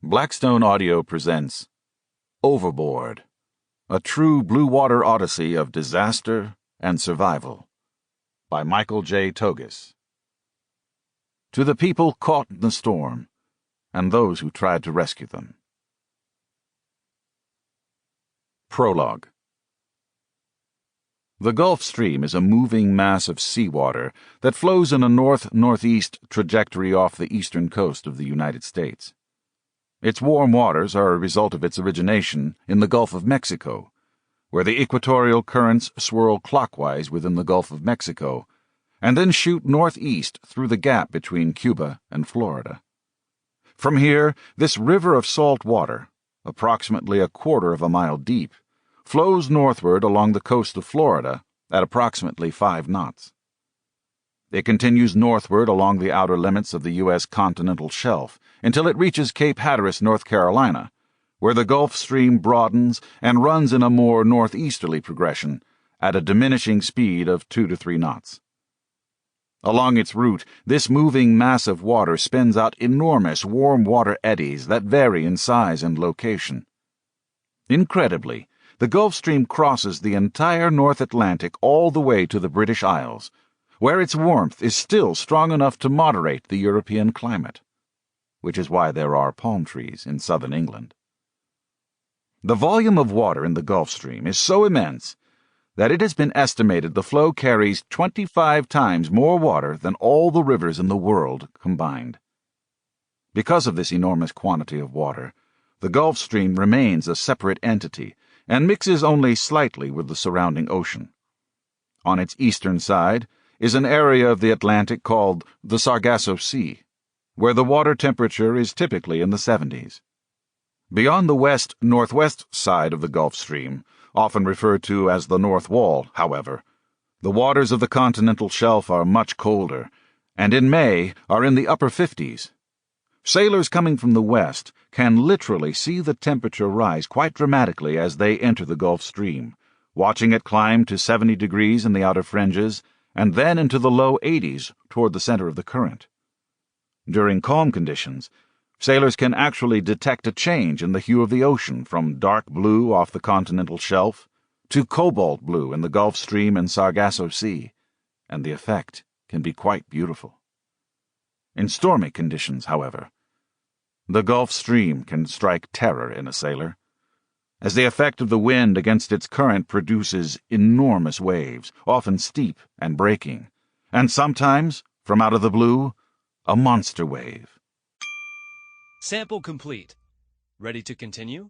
Blackstone Audio presents Overboard, a true blue water odyssey of disaster and survival, by Michael J. Tougias. To the people caught in the storm, and those who tried to rescue them. Prologue. The Gulf Stream is a moving mass of seawater that flows in a north-northeast trajectory off the eastern coast of the United States. Its warm waters are a result of its origination in the Gulf of Mexico, where the equatorial currents swirl clockwise within the Gulf of Mexico and then shoot northeast through the gap between Cuba and Florida. From here, this river of salt water, approximately a quarter of a mile deep, flows northward along the coast of Florida at approximately 5 knots. It continues northward along the outer limits of the U.S. continental shelf until it reaches Cape Hatteras, North Carolina, where the Gulf Stream broadens and runs in a more northeasterly progression at a diminishing speed of 2 to 3 knots. Along its route, this moving mass of water spins out enormous warm water eddies that vary in size and location. Incredibly, the Gulf Stream crosses the entire North Atlantic all the way to the British Isles, where its warmth is still strong enough to moderate the European climate, which is why there are palm trees in southern England. The volume of water in the Gulf Stream is so immense that it has been estimated the flow carries 25 times more water than all the rivers in the world combined. Because of this enormous quantity of water, the Gulf Stream remains a separate entity and mixes only slightly with the surrounding ocean. On its eastern side is an area of the Atlantic called the Sargasso Sea, where the water temperature is typically in the 70s. Beyond the west-northwest side of the Gulf Stream, often referred to as the North Wall, however, the waters of the continental shelf are much colder, and in May are in the upper 50s. Sailors coming from the west can literally see the temperature rise quite dramatically as they enter the Gulf Stream, watching it climb to 70 degrees in the outer fringes, and then into the low 80s toward the center of the current. During calm conditions, sailors can actually detect a change in the hue of the ocean from dark blue off the continental shelf to cobalt blue in the Gulf Stream and Sargasso Sea, and the effect can be quite beautiful. In stormy conditions, however, the Gulf Stream can strike terror in a sailor, as the effect of the wind against its current produces enormous waves, often steep and breaking, and sometimes, from out of the blue, a monster wave. Sample complete. Ready to continue?